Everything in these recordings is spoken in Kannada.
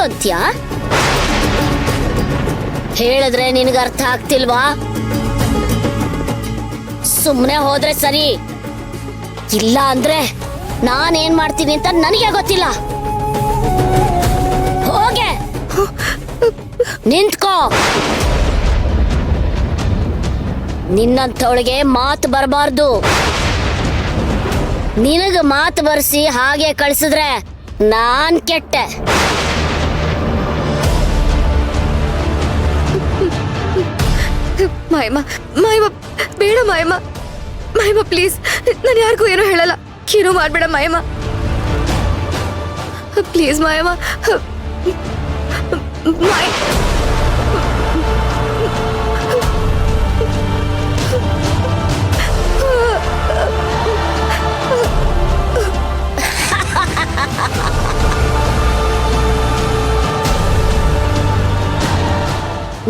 ಅಂತ್ಯಾ? ಹೇಳಿದ್ರೆ ನಿನಗೆ ಅರ್ಥ ಆಗ್ತಿಲ್ವಾ? ಸುಮ್ಮನೆ ಹೋದ್ರೆ ಸರಿ, ಇಲ್ಲ ಅಂದ್ರೆ ನಾನೇನ್ ಮಾಡ್ತೀನಿ ಅಂತ ನನಗೆ ಗೊತ್ತಿಲ್ಲ. ಹೋಗೆ ನಿಂತ್ಕೋ. ನಿನ್ನಂಥವಳಿಗೆ ಮಾತು ಬರಬಾರ್ದು. ನಿನಗ ಮಾತು ಬರ್ಸಿ ಹಾಗೆ ಕಳಿಸಿದ್ರೆ ನಾನ್ ಕೆಟ್ಟೆ. ಮಾಯಮ್ಮ ಮಾಯಮ್ಮ ಬೇಡ ಮಾಯಮ್ಮ. ಮಾಯಮ್ಮ ಪ್ಲೀಸ್, ನಾನು ಯಾರಿಗೂ ಏನೂ ಹೇಳಲ್ಲ. ಏನೂ ಮಾಡ್ಬೇಡ ಮಾಯಮ್ಮ, ಪ್ಲೀಸ್ ಮಾಯಮ್ಮ.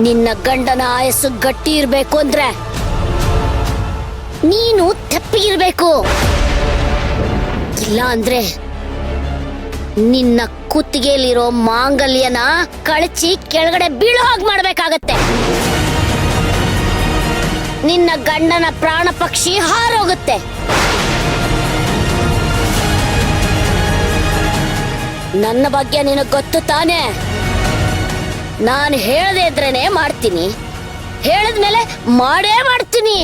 ನಿನ್ನ ಗಂಡನ ಆಯಸ್ಸು ಗಟ್ಟಿ ಇರ್ಬೇಕು ಅಂದ್ರೆ ನೀನು ತೆಪ್ಪಿಗಿರ್ಬೇಕು. ಇಲ್ಲ ಅಂದ್ರೆ ನಿನ್ನ ಕುತ್ತಿಗೆಯಲ್ಲಿರೋ ಮಾಂಗಲ್ಯನ ಕಳಚಿ ಕೆಳಗಡೆ ಬೀಳೋ ಹಾಗೆ ಮಾಡ್ಬೇಕಾಗತ್ತೆ. ನಿನ್ನ ಗಂಡನ ಪ್ರಾಣ ಪಕ್ಷಿ ಹಾರೋಗುತ್ತೆ. ನನ್ನ ಬಗ್ಗೆ ನಿನಗೆ ಗೊತ್ತು ತಾನೇ? ನಾನು ಹೇಳದೇ ಇದ್ರೇನೆ ಮಾಡ್ತೀನಿ, ಹೇಳಿದ್ಮೇಲೆ ಮಾಡೇ ಮಾಡ್ತೀನಿ.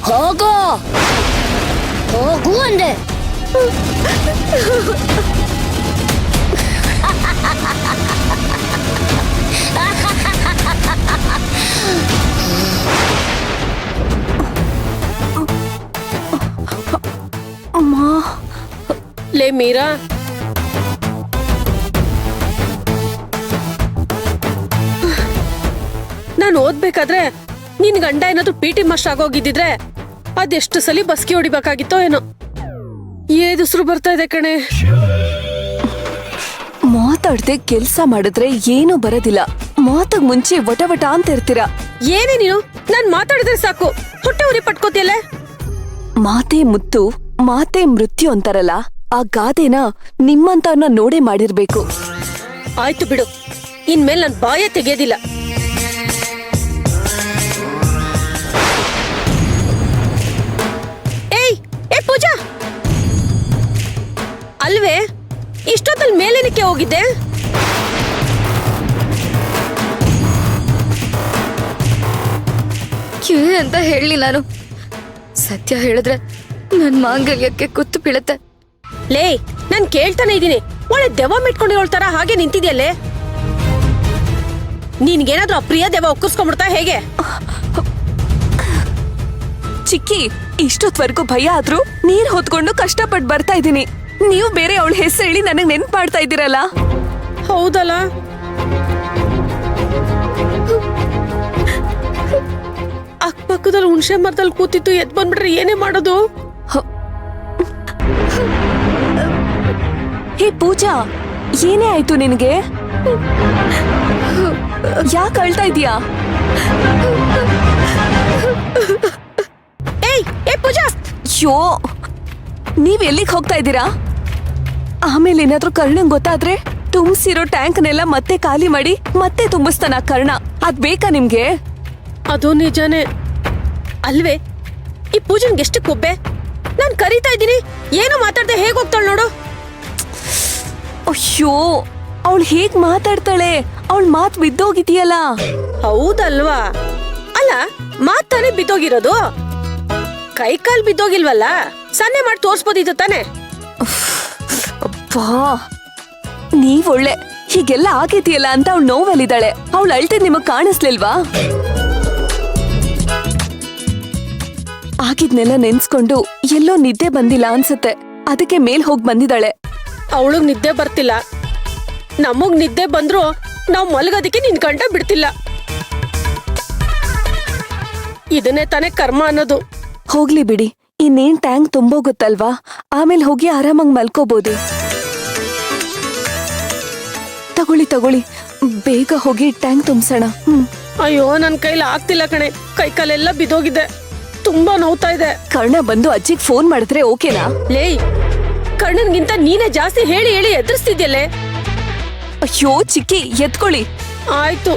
ಹೋಗೋ, ಹೋಗು ಅಂದೆ. ಲೇ ಮೀರಾ, ನಾನು ಓದ್ಬೇಕಾದ್ರೆ ನಿನ್ ಗಂಡ ಏನಾದ್ರು ಪಿಟಿ ಮಾಸ್ಟರ್ ಆಗೋಗಿದ್ದಿದ್ರೆ ಅದೆಷ್ಟು ಸಲಿ ಬಸ್ಕಿ ಹೊಡಿಬೇಕಾಗಿತ್ತೋ ಏನೋ. ಏದುಸ್ರು ಬರ್ತಾ ಇದೆ ಕಣೆ. ಮಾತಾಡ್ದೆ ಕೆಲ್ಸ ಮಾಡಿದ್ರೆ ಏನೂ ಬರೋದಿಲ್ಲ. ಮಾತಾಗ್ ಮುಂಚೆ ವಟ ವಟ ಅಂತ ಇರ್ತೀರಾ. ಏನೇ ನೀನು? ನಾನ್ ಮಾತಾಡಿದ್ರೆ ಸಾಕು ಹೊಟ್ಟೆ ಉರಿ ಪಟ್ಕೋತಿಯಲ್ಲ. ಮಾತೆ ಮುತ್ತು ಮಾತೆ ಮೃತ್ಯು ಅಂತಾರಲ್ಲ, ಆ ಗಾದೆನ ನಿಮ್ಮಂತವ್ರನ್ನ ನೋಡೇ ಮಾಡಿರ್ಬೇಕು. ಆಯ್ತು ಬಿಡು, ಇನ್ಮೇಲೆ ನನ್ ಬಾಯ ತೆಗೆಯೋದಿಲ್ಲ. ಏಯ್ ಏ ಪೂಜಾ, ಅಲ್ವೇ ಇಷ್ಟೊತ್ತಲ್ಲಿ ಮೇಲೇನಕ್ಕೆ ಹೋಗಿದ್ದೆ? ಅಂತ ಹೇಳಿ ನಾನು ಸತ್ಯ ಹೇಳಿದ್ರೆ ನನ್ ಮಾಂಗಲ್ಯಕ್ಕೆ ಕುತ್ತು ಬೀಳುತ್ತೆ. ಲೇ, ನಾನ್ ಕೇಳ್ತಾನೆ ಇದೀನಿ, ಒಳ್ಳೆ ದೆವ್ವ ಮಿಟ್ಕೊಂಡಿರೋಳ್ತಾರ ಹಾಗೆ ನಿಂತಿದ್ಯಲ್ಲೇ. ನಿನ್ಗೇನಾದ್ರೂ ಅಪ್ರಿಯ ದೆವ್ವ ಒಕ್ಕರ್ಸ್ಕೊಂಡ್ಬಿಡ್ತಾ ಹೇಗೆ? ಚಿಕ್ಕಿ, ಇಷ್ಟೊತ್ವರೆಗೂ ಭಯ ಆದ್ರೂ ನೀರ್ ಹೊತ್ಕೊಂಡು ಕಷ್ಟಪಟ್ಟು ಬರ್ತಾ ಇದೀನಿ. ನೀವು ಬೇರೆ ಅವಳ ಹೆಸರು ಹೇಳಿ ನನಗ್ ನೆನ್ಪು ಮಾಡ್ತಾ ಇದ್ದೀರಲ್ಲ. ಹೌದಲ್ಲ, ಅಕ್ಕಪಕ್ಕದಲ್ಲಿ ಹುಣಸೆ ಮರದಲ್ಲಿ ಕೂತಿತ್ತು ಎದ್ ಬಂದ್ಬಿಟ್ರೆ ಏನೇ ಮಾಡೋದು? ಹೇ ಪೂಜಾ, ಏನೇ ಆಯ್ತು ನಿನಗೆ? ಯಾಕೆ ಅಳ್ತಾ ಇದೀಯಾ? ಏಯ್ ಏ ಪೂಜಾ, ಅಯ್ಯೋ, ನೀವ್ ಎಲ್ಲಿಗೆ ಹೋಗ್ತಾ ಇದ್ದೀರಾ? ಆಮೇಲೆ ಏನಾದ್ರೂ ಕರ್ಣಂಗ್ ಗೊತ್ತಾದ್ರೆ ತುಂಬಿಸಿರೋ ಟ್ಯಾಂಕ್ನೆಲ್ಲ ಮತ್ತೆ ಖಾಲಿ ಮಾಡಿ ಮತ್ತೆ ತುಂಬಿಸ್ತಾನ ಕರ್ಣ. ಅದ್ ಬೇಕಾ ನಿಮ್ಗೆ? ಅದು ನಿಜಾನೇ ಅಲ್ವೇ. ಈ ಪೂಜನ್ಗೆ ಎಷ್ಟು ಕೊಬ್ಬೆ. ನಾನ್ ಕರೀತಾ ಇದ್ದೀನಿ, ಏನು ಮಾತಾಡ್ದೆ ಹೇಗ್ ಹೋಗ್ತಾಳ ನೋಡು. ಅಯ್ಯೋ, ಅವಳು ಹೇಗ್ ಮಾತಾಡ್ತಾಳೆ? ಅವಳ ಮಾತ್ ಬಿದ್ದೋಗಿದೆಯಲ್ಲ. ಹೌದಲ್ವಾ? ಅಲ್ಲ, ಮಾತಾನೆ ಬಿದ್ದೋಗಿರೋದು, ಕೈ ಕಾಲ್ ಬಿದ್ದೋಗಿಲ್ವಲ್ಲ. ಸನ್ನೆ ಮಾಡಿ ತೋರ್ಸ್ಬೋದಿತ್ತು ತಾನೆ. ಅಪ್ಪಾ, ನೀವ್ ಒಳ್ಳೆ. ಹೀಗೆಲ್ಲ ಆಗಿದೆಯಲ್ಲ ಅಂತ ಅವಳು ನೋವಲ್ಲಿದ್ದಾಳೆ. ಅವಳು ಅಳ್ತಿದ್ ನಿಮಗ್ ಕಾಣಿಸ್ಲಿಲ್ವಾ? ಆಗಿದ್ನೆಲ್ಲ ನೆನ್ಸ್ಕೊಂಡು ಎಲ್ಲೋ ನಿದ್ದೆ ಬಂದಿಲ್ಲ ಅನ್ಸತ್ತೆ. ಅದಕ್ಕೆ ಮೇಲ್ ಹೋಗ್ ಬಂದಿದ್ದಾಳೆ. ಅವಳಗ್ ನಿದ್ದೆ ಬರ್ತಿಲ್ಲ, ನಮಗ್ ನಿದ್ದೆ ಬಂದ್ರು ನಾವ್ ಮಲಗೋದಿಕ್ಕೆ ನಿನ್ ಗಂಟ ಬಿಡ್ತಿಲ್ಲ. ಇದನ್ನೇ ತಾನೇ ಕರ್ಮ ಅನ್ನೋದು. ಹೋಗ್ಲಿ ಬಿಡಿ, ಇನ್ನೇನ್ ಟ್ಯಾಂಕ್ ತುಂಬೋಗುತ್ತಲ್ವಾ, ಆಮೇಲೆ ಹೋಗಿ ಆರಾಮಾಗಿ ಮಲ್ಕೋಬಹುದು. ತಗೊಳ್ಳಿ ತಗೊಳ್ಳಿ, ಬೇಗ ಹೋಗಿ ಟ್ಯಾಂಕ್ ತುಂಬಿಸೋಣ. ಅಯ್ಯೋ, ನನ್ ಕೈಲಿ ಆಗ್ತಿಲ್ಲ ಕಣೆ, ಕೈ ಕಾಲೆಲ್ಲ ಬಿದ್ದೋಗಿದೆ. ತುಂಬಾ ನೋವ್ತಾ ಇದೆ. ಕರ್ಣ ಬಂದು ಅಜ್ಜಿಗ್ ಫೋನ್ ಮಾಡಿದ್ರೆ ಓಕೆನಾ? ಲೇಯ್, ಕರ್ಣನ್ಗಿಂತ ನೀನೇ ಜಾಸ್ತಿ ಹೇಳಿ ಹೇಳಿ ಎದುರಿಸ್ತಿದ್ಯಲ್ಲೇ. ಅಯ್ಯೋ ಚಿಕ್ಕಿ, ಎತ್ಕೊಳ್ಳಿ. ಆಯ್ತು.